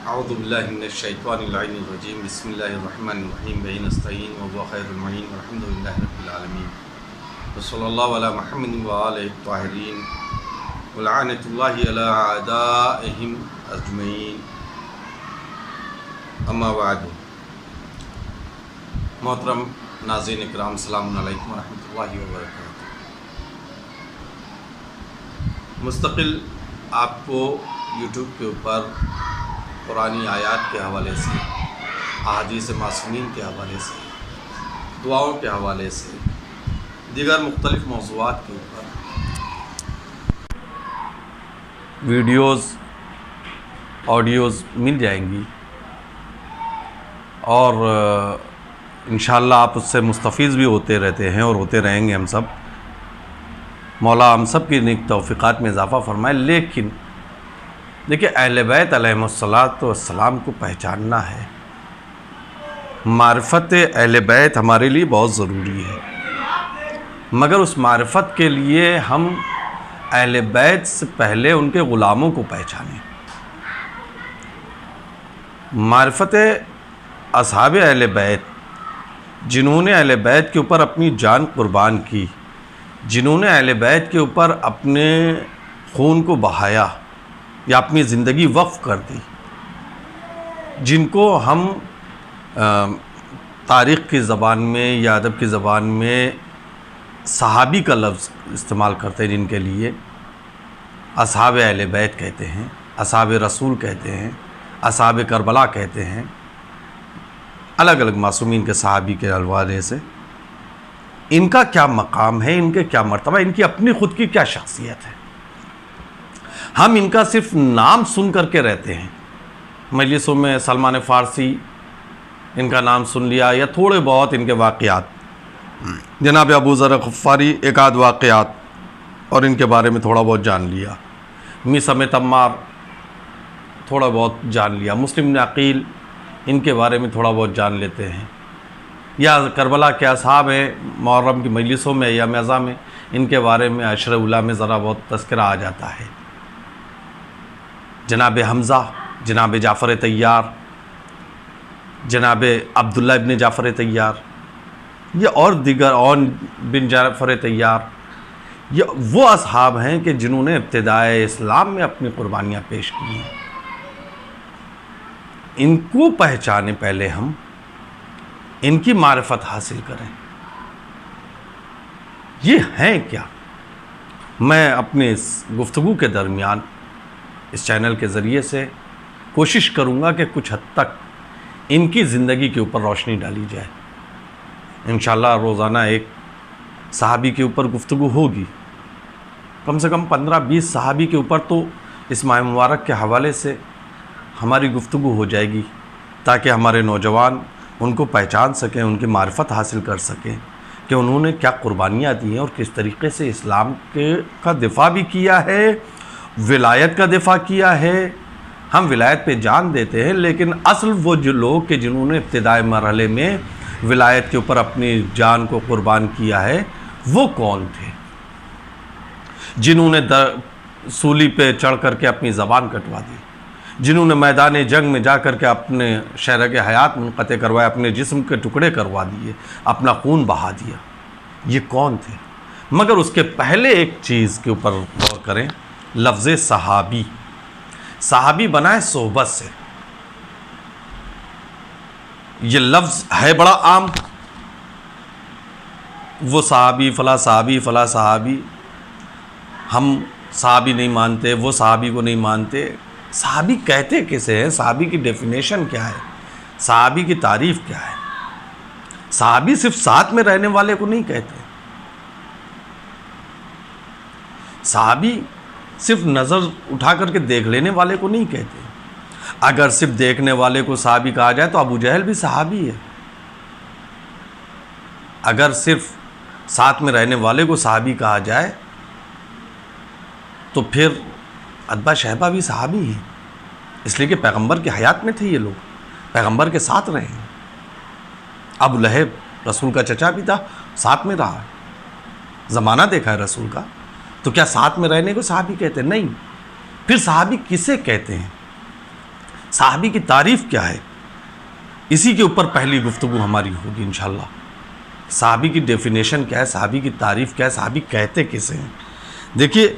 اعوذ باللہ من الشیطان اللعین الرجیم بسم اللہ الرحمن الرحیم بہ نستعین وهو خیر المعین والحمد للہ رب العالمین وصلی اللہ علی محمد وآلہ الطاہرین ولعنۃ اللہ علی اعدائہم اجمعین اما بعد۔ محترم ناظرین اکرام، السلام علیکم ورحمۃ اللہ وبرکاتہ۔ مستقل آپ کو یوٹیوب کے اوپر قرآنی آیات کے حوالے سے، احادیث معصومین کے حوالے سے، دعاؤں کے حوالے سے، دیگر مختلف موضوعات کے اوپر ویڈیوز، آڈیوز مل جائیں گی اور انشاءاللہ آپ اس سے مستفیض بھی ہوتے رہتے ہیں اور ہوتے رہیں گے ہم سب۔ مولا ہم سب کی نیک توفیقات میں اضافہ فرمائے۔ لیکن دیکھیں، اہل بیت علیہم السلام کو پہچاننا ہے، معرفت اہل بیت ہمارے لیے بہت ضروری ہے، مگر اس معرفت کے لیے ہم اہل بیت سے پہلے ان کے غلاموں کو پہچانیں۔ معرفت اصحاب اہل بیت، جنہوں نے اہل بیت کے اوپر اپنی جان قربان کی، جنہوں نے اہل بیت کے اوپر اپنے خون کو بہایا یا اپنی زندگی وقف کر دی، جن کو ہم تاریخ کی زبان میں یا ادب کی زبان میں صحابی کا لفظ استعمال کرتے ہیں، جن کے لیے اصحاب اہل بیت کہتے ہیں، اصحاب رسول کہتے ہیں، اصحاب کربلا کہتے ہیں، الگ الگ معصومین کے صحابی کے حوالے سے۔ ان کا کیا مقام ہے، ان کے کیا مرتبہ، ان کی اپنی خود کی کیا شخصیت ہے؟ ہم ان کا صرف نام سن کر کے رہتے ہیں، مجلسوں میں سلمان فارسی ان کا نام سن لیا، یا تھوڑے بہت ان کے واقعات، جناب ابو ذر غفاری ایک آدھ واقعات اور ان کے بارے میں تھوڑا بہت جان لیا، میثم تمار تھوڑا بہت جان لیا، مسلم بن عقیل ان کے بارے میں تھوڑا بہت جان لیتے ہیں، یا کربلا کے اصحاب ہیں، محرم کی مجلسوں میں یا میزا میں ان کے بارے میں عشر اولیٰ میں ذرا بہت تذکرہ آ جاتا ہے۔ جناب حمزہ، جناب جعفر طیار، جناب عبداللہ ابن جعفر طیار، یہ اور دیگر اور بن جعفر طیار، یہ وہ اصحاب ہیں کہ جنہوں نے ابتدائے اسلام میں اپنی قربانیاں پیش کی ہیں۔ ان کو پہچانے پہلے ہم ان کی معرفت حاصل کریں، یہ ہیں کیا۔ میں اپنے اس گفتگو کے درمیان اس چینل کے ذریعے سے کوشش کروں گا کہ کچھ حد تک ان کی زندگی کے اوپر روشنی ڈالی جائے۔ انشاءاللہ روزانہ ایک صحابی کے اوپر گفتگو ہوگی، کم سے کم 15-20 صحابی کے اوپر تو اس ماہ مبارک کے حوالے سے ہماری گفتگو ہو جائے گی، تاکہ ہمارے نوجوان ان کو پہچان سکیں، ان کی معرفت حاصل کر سکیں کہ انہوں نے کیا قربانیاں دی ہیں اور کس طریقے سے اسلام کا دفاع بھی کیا ہے، ولایت کا دفاع کیا ہے۔ ہم ولایت پہ جان دیتے ہیں، لیکن اصل وہ جو لوگ کہ جنہوں نے ابتدائی مرحلے میں ولایت کے اوپر اپنی جان کو قربان کیا ہے، وہ کون تھے؟ جنہوں نے سولی پہ چڑھ کر کے اپنی زبان کٹوا دی، جنہوں نے میدان جنگ میں جا کر کے اپنے شہرگ حیات منقطع کروائے، اپنے جسم کے ٹکڑے کروا دیے، اپنا خون بہا دیا، یہ کون تھے؟ مگر اس کے پہلے ایک چیز کے اوپر غور کریں، لفظ صحابی۔ صحابی بنا ہے صحبت سے، یہ لفظ ہے بڑا عام، وہ صحابی، فلاں صحابی، فلاں صحابی، ہم صحابی نہیں مانتے، وہ صحابی کو نہیں مانتے۔ صحابی کہتے کسے ہیں؟ صحابی کی ڈیفینیشن کیا ہے؟ صحابی کی تعریف کیا ہے؟ صحابی صرف ساتھ میں رہنے والے کو نہیں کہتے، صحابی صرف نظر اٹھا کر کے دیکھ لینے والے کو نہیں کہتے۔ اگر صرف دیکھنے والے کو صحابی کہا جائے تو ابو جہل بھی صحابی ہے، اگر صرف ساتھ میں رہنے والے کو صحابی کہا جائے تو پھر اتباع شہبہ بھی صحابی ہیں، اس لیے کہ پیغمبر کی حیات میں تھے، یہ لوگ پیغمبر کے ساتھ رہے ہیں۔ ابو لہب رسول کا چچا بھی تھا، ساتھ میں رہا، زمانہ دیکھا ہے رسول کا، تو کیا ساتھ میں رہنے کو صحابی کہتے ہیں؟ نہیں۔ پھر صحابی کسے کہتے ہیں؟ صحابی کی تعریف کیا ہے، اسی کے اوپر پہلی گفتگو ہماری ہوگی انشاءاللہ۔ صحابی کی ڈیفینیشن کیا ہے، صحابی کی تعریف کیا ہے، صحابی کہتے کسے ہیں۔ دیکھیے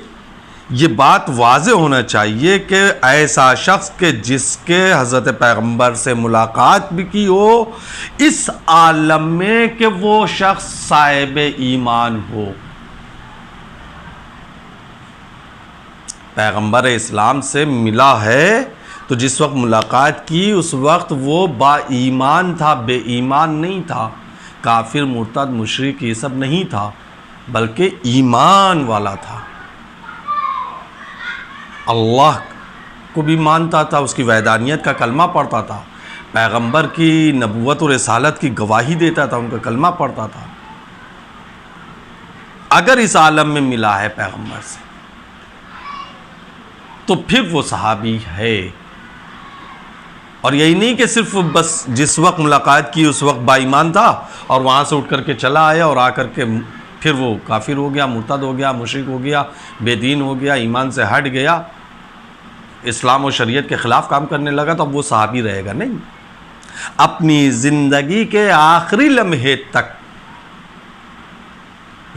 یہ بات واضح ہونا چاہیے کہ ایسا شخص کہ جس کے حضرت پیغمبر سے ملاقات بھی کی ہو اس عالم میں، کہ وہ شخص صاحب ایمان ہو۔ پیغمبر اسلام سے ملا ہے تو جس وقت ملاقات کی اس وقت وہ با ایمان تھا، بے ایمان نہیں تھا، کافر مرتد مشرک یہ سب نہیں تھا، بلکہ ایمان والا تھا، اللہ کو بھی مانتا تھا، اس کی وحدانیت کا کلمہ پڑھتا تھا، پیغمبر کی نبوت و رسالت کی گواہی دیتا تھا، ان کا کلمہ پڑھتا تھا۔ اگر اس عالم میں ملا ہے پیغمبر سے تو پھر وہ صحابی ہے، اور یہی نہیں کہ صرف بس جس وقت ملاقات کی اس وقت با ایمان تھا اور وہاں سے اٹھ کر کے چلا آیا اور آ کر کے پھر وہ کافر ہو گیا، مرتد ہو گیا، مشرک ہو گیا، بے دین ہو گیا، ایمان سے ہٹ گیا، اسلام و شریعت کے خلاف کام کرنے لگا، تو اب وہ صحابی رہے گا نہیں۔ اپنی زندگی کے آخری لمحے تک،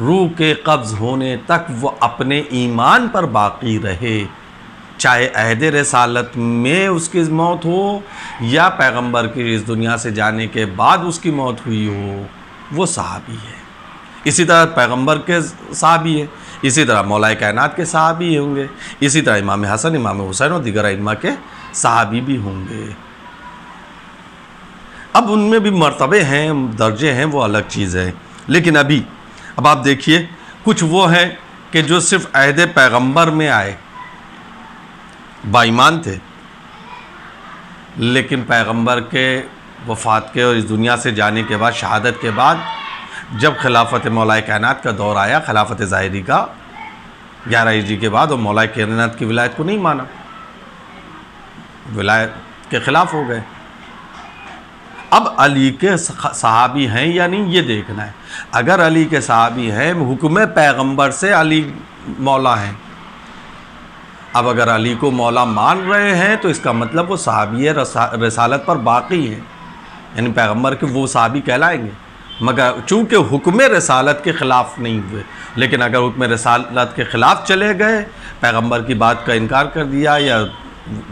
روح کے قبض ہونے تک وہ اپنے ایمان پر باقی رہے، چاہے عہد رسالت میں اس کی موت ہو یا پیغمبر کی اس دنیا سے جانے کے بعد اس کی موت ہوئی ہو، وہ صحابی ہے۔ اسی طرح پیغمبر کے صحابی ہے، اسی طرح مولا کائنات کے صحابی ہوں گے، اسی طرح امام حسن، امام حسین اور دیگر ائمہ کے صحابی بھی ہوں گے۔ اب ان میں بھی مرتبے ہیں، درجے ہیں، وہ الگ چیز ہے، لیکن اب آپ دیکھیے کچھ وہ ہیں کہ جو صرف عہد پیغمبر میں آئے، با ایمان تھے، لیکن پیغمبر کے وفات کے اور اس دنیا سے جانے کے بعد، شہادت کے بعد، جب خلافت مولا کائنات کا دور آیا، خلافت ظاہری کا 11 ہجری کے بعد، اور مولا کائنات کی ولایت کو نہیں مانا، ولایت کے خلاف ہو گئے۔ اب علی کے صحابی ہیں یا نہیں یہ دیکھنا ہے۔ اگر علی کے صحابی ہیں، حکم پیغمبر سے علی مولا ہیں، اب اگر علی کو مولا مان رہے ہیں تو اس کا مطلب وہ صحابی رسالت پر باقی ہیں، یعنی پیغمبر کے وہ صحابی کہلائیں گے، مگر چونکہ حکم رسالت کے خلاف نہیں ہوئے۔ لیکن اگر حکم رسالت کے خلاف چلے گئے، پیغمبر کی بات کا انکار کر دیا یا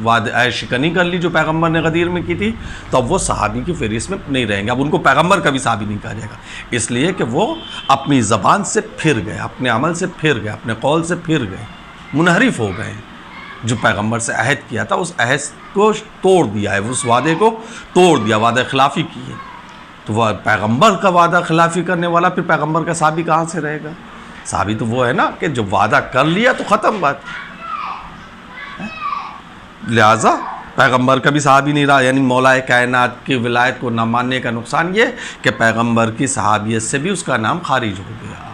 وعدہ شکنی کر لی جو پیغمبر نے غدیر میں کی تھی، تو اب وہ صحابی کی فہرست میں نہیں رہیں گے، اب ان کو پیغمبر کا بھی صحابی نہیں کہا جائے گا، اس لیے کہ وہ اپنی زبان سے پھر گئے، اپنے عمل سے پھر گئے، اپنے قول سے پھر گئے، منحرف ہو گئے۔ جو پیغمبر سے عہد کیا تھا اس عہد کو توڑ دیا ہے، اس وعدے کو توڑ دیا، وعدہ خلافی کی ہے، تو وہ پیغمبر کا وعدہ خلافی کرنے والا پھر پیغمبر کا صحابی کہاں سے رہے گا؟ صحابی تو وہ ہے نا کہ جو وعدہ کر لیا تو ختم بات، لہٰذا پیغمبر کا بھی صحابی نہیں رہا، یعنی مولا کائنات کی ولایت کو نہ ماننے کا نقصان یہ کہ پیغمبر کی صحابیت سے بھی اس کا نام خارج ہو گیا۔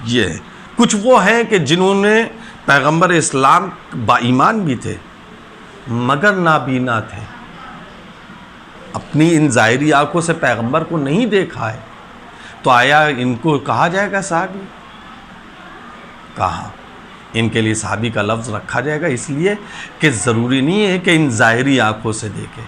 یہ کچھ وہ ہیں کہ جنہوں نے پیغمبر اسلام با ایمان بھی تھے مگر نابینا تھے، اپنی ان ظاہری آنکھوں سے پیغمبر کو نہیں دیکھا ہے، تو آیا ان کو کہا جائے گا صحابی؟ کہاں؟ ان کے لیے صحابی کا لفظ رکھا جائے گا اس لیے کہ ضروری نہیں ہے کہ ان ظاہری آنکھوں سے دیکھے،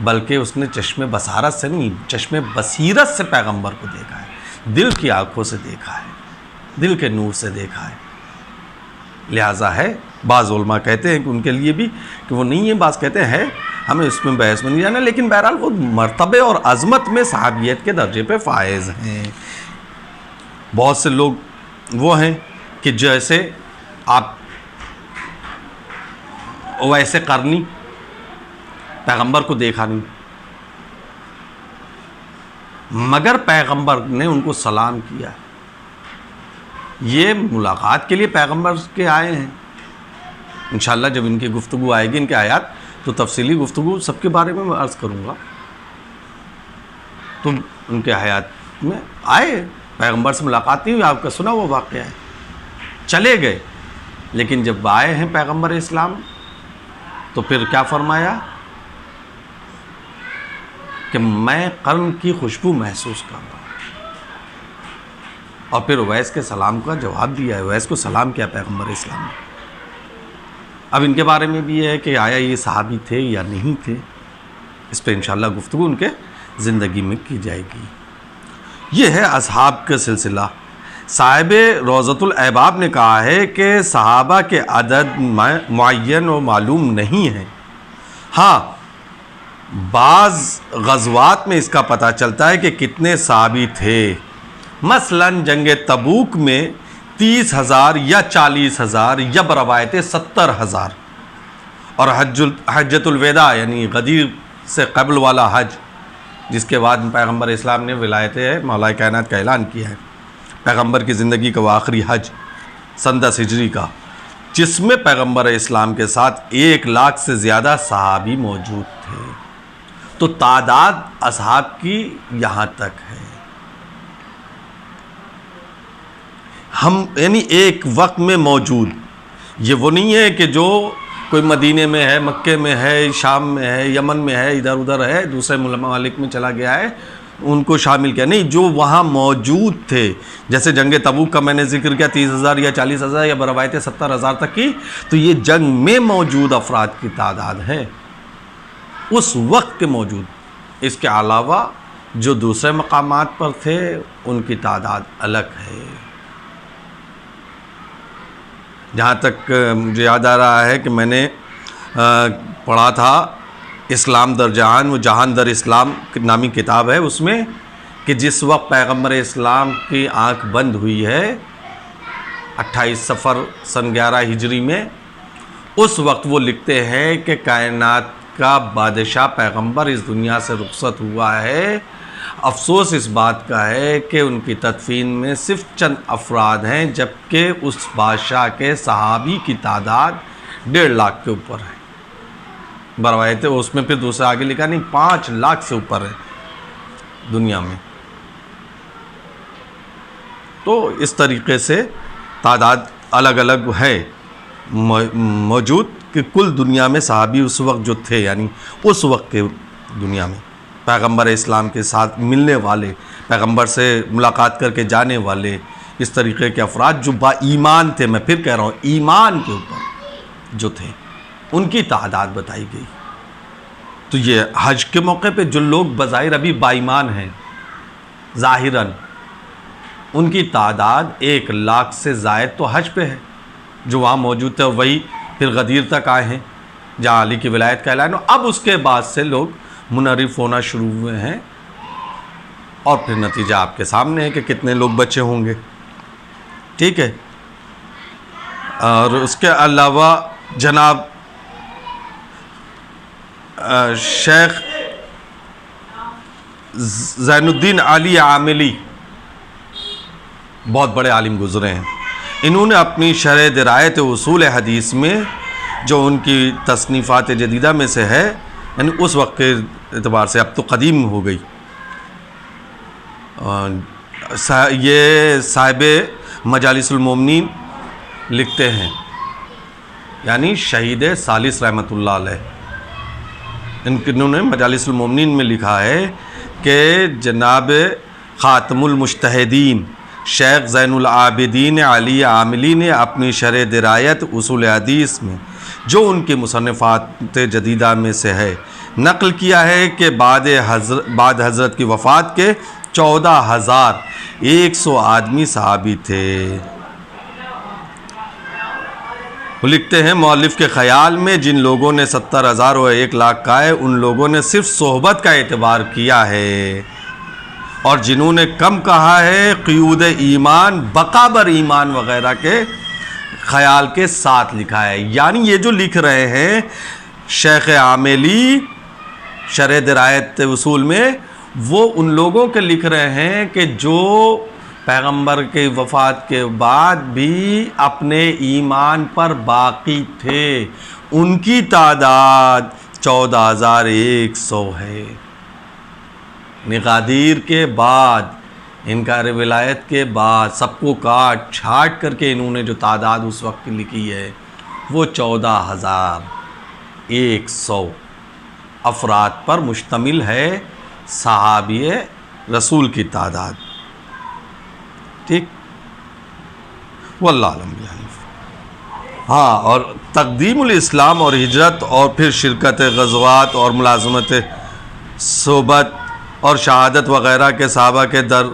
بلکہ اس نے چشم بصارت سے نہیں، چشم بصیرت سے پیغمبر کو دیکھا ہے، دل کی آنکھوں سے دیکھا ہے، دل کے نور سے دیکھا ہے۔ لہٰذا ہے، بعض علماء کہتے ہیں کہ ان کے لیے بھی کہ وہ نہیں ہے، بعض کہتے ہیں ہمیں اس میں بحث میں نہیں جانا، لیکن بہرحال وہ مرتبے اور عظمت میں صحابیت کے درجے پہ فائز ہیں۔ بہت سے لوگ وہ ہیں کہ جیسے آپ ویسے قرنی، پیغمبر کو دیکھا نہیں مگر پیغمبر نے ان کو سلام کیا، یہ ملاقات کے لیے پیغمبر کے آئے ہیں۔ انشاءاللہ جب ان کی گفتگو آئے گی، ان کے آیات، تو تفصیلی گفتگو سب کے بارے میں عرض کروں گا۔ تو ان کے حیات میں آئے، پیغمبر سے ملاقات نہیں ہوئی، آپ کا سنا وہ واقعہ ہے، چلے گئے، لیکن جب آئے ہیں پیغمبر اسلام تو پھر کیا فرمایا کہ میں قرن کی خوشبو محسوس کر رہا ہوں، اور پھر اویس کے سلام کا جواب دیا ہے، اویس کو سلام کیا پیغمبر اسلام نے۔ اب ان کے بارے میں بھی ہے کہ آیا یہ صحابی تھے یا نہیں تھے، اس پہ انشاءاللہ گفتگو ان کے زندگی میں کی جائے گی۔ یہ ہے اصحاب کا سلسلہ۔ صاحب روضۃ الاحباب نے کہا ہے کہ صحابہ کے عدد معین و معلوم نہیں ہے، ہاں بعض غزوات میں اس کا پتہ چلتا ہے کہ کتنے صحابی تھے۔ مثلا جنگ تبوک میں 30,000 یا 40,000 یا بروایت 70,000، اور حجۃ الوداع یعنی غدیر سے قبل والا حج، جس کے بعد پیغمبر اسلام نے ولایت مولا کائنات کا اعلان کیا ہے، پیغمبر کی زندگی کا وہ آخری حج سن 10 ہجری کا، جس میں پیغمبر اسلام کے ساتھ 1,00,000 سے زیادہ صحابی موجود تھے۔ تو تعداد اصحاب کی یہاں تک ہے۔ ہم یعنی ایک وقت میں موجود، یہ وہ نہیں ہے کہ جو کوئی مدینے میں ہے، مکے میں ہے، شام میں ہے، یمن میں ہے، ادھر ادھر ہے، دوسرے ممالک میں چلا گیا ہے، ان کو شامل کیا، نہیں، جو وہاں موجود تھے۔ جیسے جنگ تبوک کا میں نے ذکر کیا 30,000 یا 40,000 یا بروایت 70,000 تک کی، تو یہ جنگ میں موجود افراد کی تعداد ہے، اس وقت کے موجود۔ اس کے علاوہ جو دوسرے مقامات پر تھے ان کی تعداد الگ ہے۔ جہاں تک مجھے یاد آ رہا ہے کہ میں نے پڑھا تھا اسلام در جہان، وہ جہان در اسلام نامی کتاب ہے، اس میں کہ جس وقت پیغمبر اسلام کی آنکھ بند ہوئی ہے 28 صفر سن 11 ہجری میں، اس وقت وہ لکھتے ہیں کہ کائنات کا بادشاہ پیغمبر اس دنیا سے رخصت ہوا ہے۔ افسوس اس بات کا ہے کہ ان کی تدفین میں صرف چند افراد ہیں، جبکہ اس بادشاہ کے صحابی کی تعداد 1,50,000 کے اوپر ہے۔ بروایت اس میں پھر دوسرا آگے لکھا نہیں 5,00,000 سے اوپر ہے دنیا میں۔ تو اس طریقے سے تعداد الگ الگ ہے موجود کہ کل دنیا میں صحابی اس وقت جو تھے، یعنی اس وقت کے دنیا میں پیغمبر اسلام کے ساتھ ملنے والے، پیغمبر سے ملاقات کر کے جانے والے، اس طریقے کے افراد جو با ایمان تھے، میں پھر کہہ رہا ہوں ایمان کے اوپر جو تھے، ان کی تعداد بتائی گئی۔ تو یہ حج کے موقع پہ جو لوگ بظاہر ابھی با ایمان ہیں ظاہراً، ان کی تعداد 1,00,000 سے زائد تو حج پہ ہے جو وہاں موجود تھے، وہی پھر غدیر تک آئے ہیں جہاں علی کی ولایت کا اعلان ہو۔ اب اس کے بعد سے لوگ منحرف ہونا شروع ہوئے ہیں، اور پھر نتیجہ آپ کے سامنے ہے کہ کتنے لوگ بچے ہوں گے، ٹھیک ہے۔ اور اس کے علاوہ جناب شیخ زین الدین علی عاملی بہت بڑے عالم گزرے ہیں، انہوں نے اپنی شرح درایت اصول حدیث میں جو ان کی تصنیفات جدیدہ میں سے ہے، یعنی اس وقت کے اعتبار سے اب تو قدیم ہو گئی، یہ صاحب مجالس المومنین لکھتے ہیں، یعنی شہید ثالث رحمۃ اللہ علیہ، انہوں نے مجالس المومنین میں لکھا ہے کہ جناب خاتم المجتہدین شیخ زین العابدین علی عاملی نے اپنی شرح درایت اصول حدیث میں جو ان کی مصنفات جدیدہ میں سے ہے نقل کیا ہے کہ بعد حضرت کی وفات کے 14,100 آدمی صحابی تھے۔ وہ لکھتے ہیں مؤلف کے خیال میں جن لوگوں نے 70,000 اور 1,00,000 کا ہے، ان لوگوں نے صرف صحبت کا اعتبار کیا ہے، اور جنہوں نے کم کہا ہے قیود ایمان، بقا بر ایمان وغیرہ کے خیال کے ساتھ لکھا ہے۔ یعنی یہ جو لکھ رہے ہیں شیخ عاملی شرح درایت اصول میں، وہ ان لوگوں کے لکھ رہے ہیں کہ جو پیغمبر کے وفات کے بعد بھی اپنے ایمان پر باقی تھے، ان کی تعداد 14,100 ہے۔ غدیر کے بعد، انکار ولایت کے بعد، سب کو کاٹ چھاٹ کر کے انہوں نے جو تعداد اس وقت کی لکھی ہے وہ 14,100 افراد پر مشتمل ہے، صحابی رسول کی تعداد، ٹھیک۔ واللہ اعلم۔ ہاں، اور تقدیم الاسلام اور ہجرت اور پھر شرکت غزوات اور ملازمت صحبت اور شہادت وغیرہ کے صحابہ کے در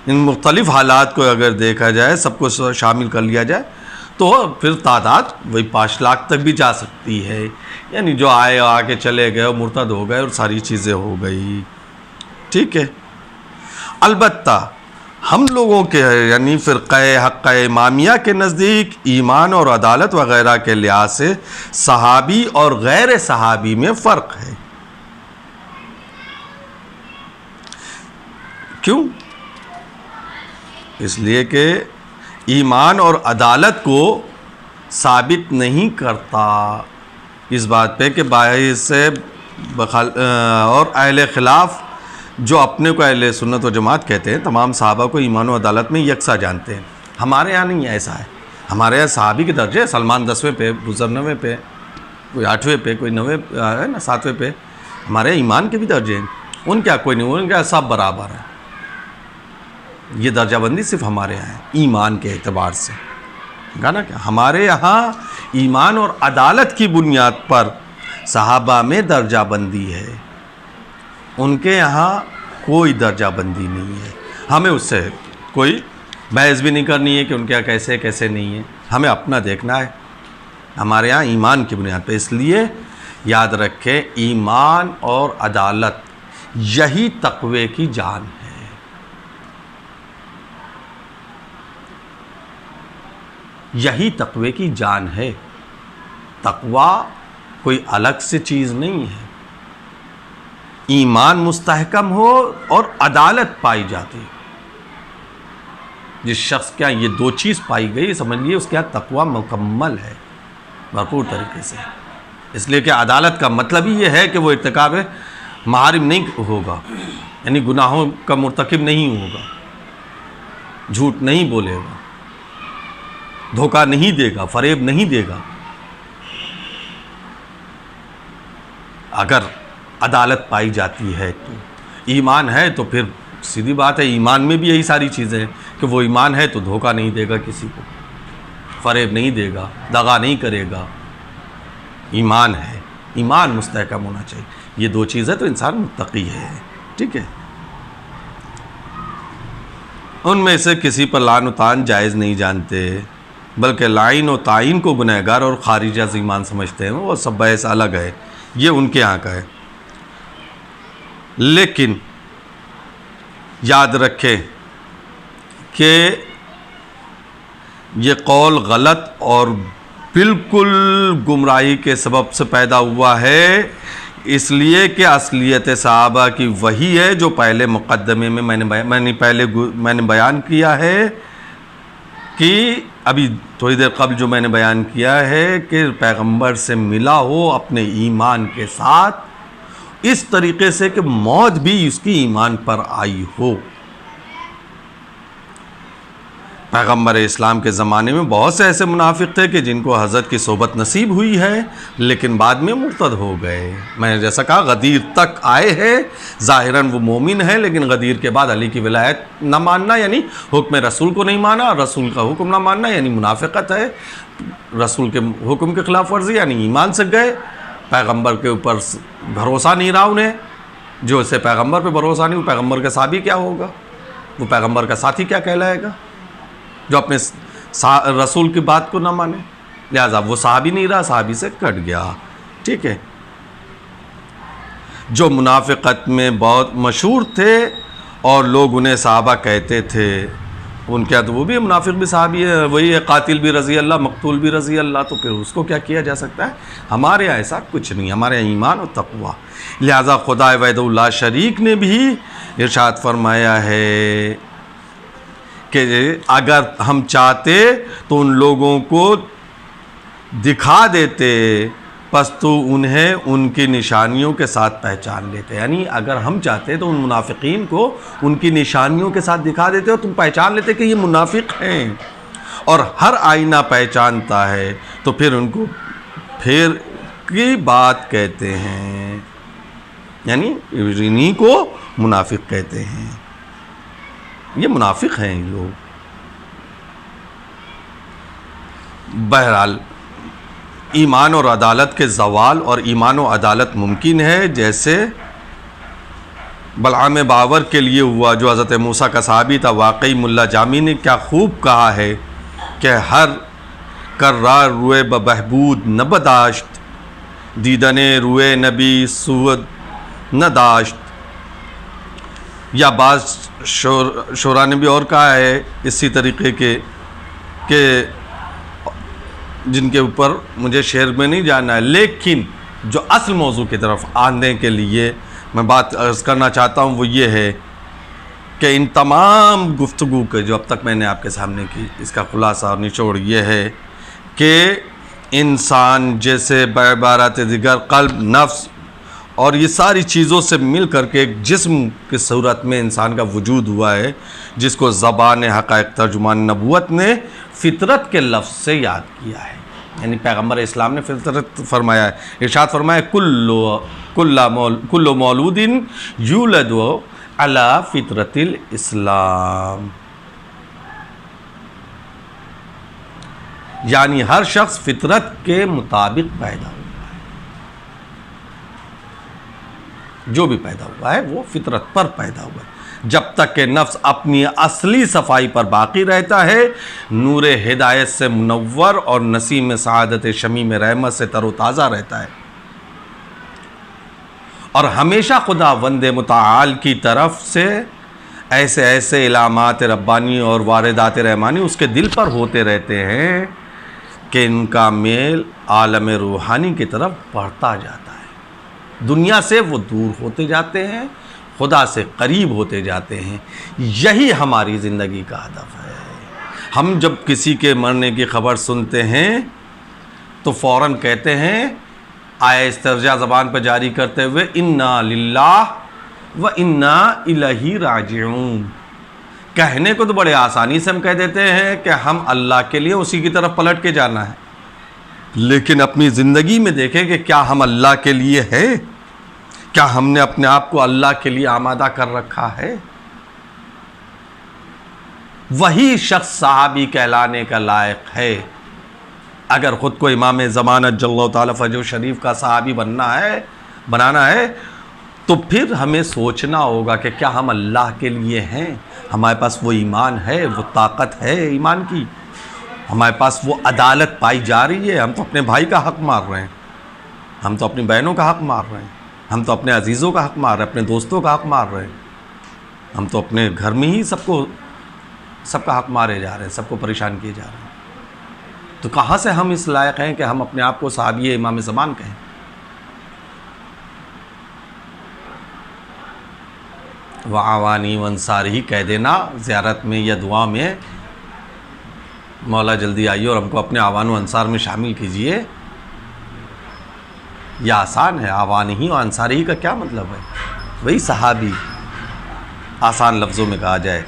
ان مختلف حالات کو اگر دیکھا جائے، سب کو شامل کر لیا جائے تو پھر تعداد وہی 5 لاکھ تک بھی جا سکتی ہے. یعنی جو آئے آ کے چلے گئے، مرتد ہو گئے اور ساری چیزیں ہو گئی. ٹھیک ہے. البتہ ہم لوگوں کے یعنی فرقہ حق امامیہ کے نزدیک ایمان اور عدالت وغیرہ کے لحاظ سے صحابی اور غیر صحابی میں فرق ہے. کیوں؟ اس لیے کہ ایمان اور عدالت کو ثابت نہیں کرتا اس بات پہ کہ باعث سے اور اہل خلاف جو اپنے کو اہل سنت و جماعت کہتے ہیں تمام صحابہ کو ایمان و عدالت میں یکساں جانتے ہیں. ہمارے یہاں نہیں ایسا ہے. ہمارے یہاں صحابی کے درجے، سلمان 10ویں پہ، بزر 9ویں پہ، کوئی 8ویں پہ، کوئی 9ویں ہے نا 7ویں پہ. ہمارے ایمان کے بھی درجے ہیں. ان کیا کوئی نہیں، ان کا سب برابر ہے. یہ درجہ بندی صرف ہمارے یہاں ہے ایمان کے اعتبار سے. کہا نا کہ ہمارے یہاں ایمان اور عدالت کی بنیاد پر صحابہ میں درجہ بندی ہے. ان کے یہاں کوئی درجہ بندی نہیں ہے. ہمیں اس سے کوئی بحث بھی نہیں کرنی ہے کہ ان کے یہاں کیسے کیسے نہیں ہے. ہمیں اپنا دیکھنا ہے. ہمارے یہاں ایمان کی بنیاد پہ. اس لیے یاد رکھیں ایمان اور عدالت یہی تقوی کی جان ہے. یہی تقوی کی جان ہے. تقوی کوئی الگ سے چیز نہیں ہے. ایمان مستحکم ہو اور عدالت پائی جاتی. جس شخص کے یہ دو چیز پائی گئی سمجھ لیے اس کے یہاں تقوی مکمل ہے بھرپور طریقے سے. اس لیے کہ عدالت کا مطلب ہی یہ ہے کہ وہ ارتکاب محارم نہیں ہوگا، یعنی گناہوں کا مرتکب نہیں ہوگا، جھوٹ نہیں بولے گا، دھوکہ نہیں دے گا، فریب نہیں دے گا. اگر عدالت پائی جاتی ہے تو ایمان ہے تو پھر سیدھی بات ہے ایمان میں بھی یہی ساری چیزیں ہیں کہ وہ ایمان ہے تو دھوکہ نہیں دے گا، کسی کو فریب نہیں دے گا، دغا نہیں کرے گا. ایمان ہے، ایمان مستحکم ہونا چاہیے. یہ دو چیزیں تو انسان متقی ہے. ٹھیک ہے. ان میں سے کسی پر لعن و طعن جائز نہیں جانتے، بلکہ لعین و تعین کو گنہگار اور خارج از ایمان سمجھتے ہیں. وہ سب بحث الگ ہے، یہ ان کے یہاں کا ہے. لیکن یاد رکھیں کہ یہ قول غلط اور بالکل گمراہی کے سبب سے پیدا ہوا ہے، اس لیے کہ اصلیت صحابہ کی وہی ہے جو پہلے مقدمے میں میں نے بیان کیا ہے کہ ابھی تھوڑی دیر قبل جو میں نے بیان کیا ہے کہ پیغمبر سے ملا ہو اپنے ایمان کے ساتھ اس طریقے سے کہ موت بھی اس کی ایمان پر آئی ہو. پیغمبر اسلام کے زمانے میں بہت سے ایسے منافق تھے کہ جن کو حضرت کی صحبت نصیب ہوئی ہے لیکن بعد میں مرتد ہو گئے. میں نے جیسا کہا غدیر تک آئے ہیں، ظاہراً وہ مومن ہیں لیکن غدیر کے بعد علی کی ولایت نہ ماننا یعنی حکم رسول کو نہیں مانا، رسول کا حکم نہ ماننا یعنی منافقت ہے، رسول کے حکم کے خلاف ورزی یعنی ایمان سے گئے. پیغمبر کے اوپر بھروسہ نہیں رہا انہیں. جو اسے پیغمبر پہ بھروسہ نہیں، وہ پیغمبر کا صحابی کیا ہوگا؟ وہ پیغمبر کا ساتھی کیا کہلائے گا جو اپنے رسول کی بات کو نہ مانے؟ لہذا وہ صحابی نہیں رہا، صحابی سے کٹ گیا. ٹھیک ہے. جو منافقت میں بہت مشہور تھے اور لوگ انہیں صحابہ کہتے تھے، ان کے تو وہ بھی منافق بھی صحابی ہے، وہی ہے قاتل بھی رضی اللہ، مقتول بھی رضی اللہ. تو پھر اس کو کیا کیا جا سکتا ہے؟ ہمارے یہاں ایسا کچھ نہیں. ہمارے یہاں ایمان اور تقوی. لہذا خدا وحدہ لا شریک نے بھی ارشاد فرمایا ہے کہ اگر ہم چاہتے تو ان لوگوں کو دکھا دیتے، پس تو انہیں ان کی نشانیوں کے ساتھ پہچان لیتے. یعنی اگر ہم چاہتے تو ان منافقین کو ان کی نشانیوں کے ساتھ دکھا دیتے اور تم پہچان لیتے کہ یہ منافق ہیں. اور ہر آئینہ پہچانتا ہے تو پھر ان کو پھر کی بات کہتے ہیں، یعنی انہی کو منافق کہتے ہیں. یہ منافق ہیں یہ لوگ. بہرحال ایمان اور عدالت کے زوال اور ایمان و عدالت ممکن ہے، جیسے بلعام باور کے لیے ہوا جو حضرت موسیٰ کا صحابی تھا۔ واقعی ملا جامی نے کیا خوب کہا ہے کہ ہر کرار روئے بہبود نہ بداشت، دیدن روئے نبی سود نہ داشت۔ یا بعض شعراء نے بھی اور کہا ہے اسی طریقے کے کہ جن کے اوپر مجھے شعر میں نہیں جانا ہے، لیکن جو اصل موضوع کی طرف آنے کے لیے میں بات عرض کرنا چاہتا ہوں وہ یہ ہے کہ ان تمام گفتگو کے جو اب تک میں نے آپ کے سامنے کی، اس کا خلاصہ اور نچوڑ یہ ہے کہ انسان جیسے بعبارت دیگر قلب، نفس اور یہ ساری چیزوں سے مل کر کے ایک جسم کی صورت میں انسان کا وجود ہوا ہے، جس کو زبان حقائق ترجمان نبوت نے فطرت کے لفظ سے یاد کیا ہے۔ یعنی پیغمبر اسلام نے فطرت فرمایا ہے، ارشاد فرمایا کل مولود یولد علی فطرت الاسلام، یعنی ہر شخص فطرت کے مطابق پیدا ہوا ہے، جو بھی پیدا ہوا ہے وہ فطرت پر پیدا ہوا ہے۔ جب تک کہ نفس اپنی اصلی صفائی پر باقی رہتا ہے، نور ہدایت سے منور اور نسیم سعادت شمیم رحمت سے تر و تازہ رہتا ہے، اور ہمیشہ خدا وند متعال کی طرف سے ایسے علامات ربانی اور واردات رحمانی اس کے دل پر ہوتے رہتے ہیں کہ ان کا میل عالم روحانی کی طرف بڑھتا جاتا ہے، دنیا سے وہ دور ہوتے جاتے ہیں، خدا سے قریب ہوتے جاتے ہیں۔ یہی ہماری زندگی کا ہدف ہے۔ ہم جب کسی کے مرنے کی خبر سنتے ہیں تو فوراً کہتے ہیں آیہ استرجاع زبان پر جاری کرتے ہوئے انا للہ و انا الیہ راجعون۔ کہنے کو تو بڑے آسانی سے ہم کہہ دیتے ہیں کہ ہم اللہ کے لیے اسی کی طرف پلٹ کے جانا ہے، لیکن اپنی زندگی میں دیکھیں کہ کیا ہم اللہ کے لیے ہیں؟ کیا ہم نے اپنے آپ کو اللہ کے لیے آمادہ کر رکھا ہے؟ وہی شخص صحابی کہلانے کا لائق ہے۔ اگر خود کو امام زمانہ جل اللہ تعالیٰ فجر شریف کا صحابی بنانا ہے تو پھر ہمیں سوچنا ہوگا کہ کیا ہم اللہ کے لیے ہیں؟ ہمارے پاس وہ ایمان ہے، وہ طاقت ہے ایمان کی، ہمارے پاس وہ عدالت پائی جا رہی ہے؟ ہم تو اپنے بھائی کا حق مار رہے ہیں، ہم تو اپنی بہنوں کا حق مار رہے ہیں، ہم تو اپنے عزیزوں کا حق مار رہے ہیں، اپنے دوستوں کا حق مار رہے ہیں، ہم تو اپنے گھر میں ہی سب کا حق مارے جا رہے ہیں، سب کو پریشان کیے جا رہے ہیں۔ تو کہاں سے ہم اس لائق ہیں کہ ہم اپنے آپ کو صحابی امام زمان کہیں؟ وعوانی وانصار ہی کہہ دینا زیارت میں یا دعا میں، مولا جلدی آئیے اور ہم کو اپنے اعوان و انصار میں شامل کیجئے، یہ آسان ہے۔ اعوان ہی اور انصار ہی کا کیا مطلب ہے؟ وہی صحابی، آسان لفظوں میں کہا جائے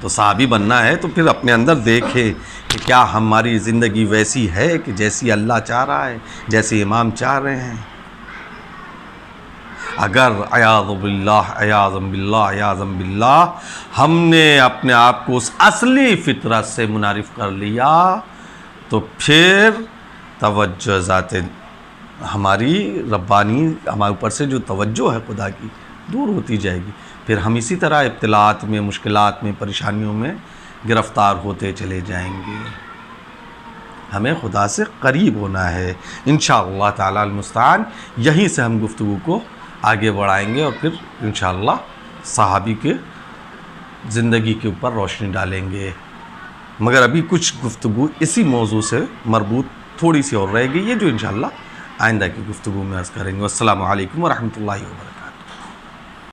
تو صحابی بننا ہے تو پھر اپنے اندر دیکھیں کہ کیا ہماری زندگی ویسی ہے کہ جیسی اللہ چاہ رہا ہے، جیسے امام چاہ رہے ہیں۔ اگر عیاذ باللہ ہم نے اپنے آپ کو اس اصلی فطرت سے منعرف کر لیا تو پھر توجہ ذات ہماری ربانی، ہمارے اوپر سے جو توجہ ہے خدا کی دور ہوتی جائے گی، پھر ہم اسی طرح ابتلاءات میں، مشکلات میں، پریشانیوں میں گرفتار ہوتے چلے جائیں گے۔ ہمیں خدا سے قریب ہونا ہے انشاءاللہ تعالی المستعان۔ یہیں سے ہم گفتگو کو آگے بڑھائیں گے اور پھر انشاءاللہ صحابی کے زندگی کے اوپر روشنی ڈالیں گے، مگر ابھی کچھ گفتگو اسی موضوع سے مربوط تھوڑی سی اور رہے گی، یہ جو انشاءاللہ آئندہ کی گفتگو میں عرض کریں گے۔ السلام علیکم ورحمۃ اللہ وبرکاتہ۔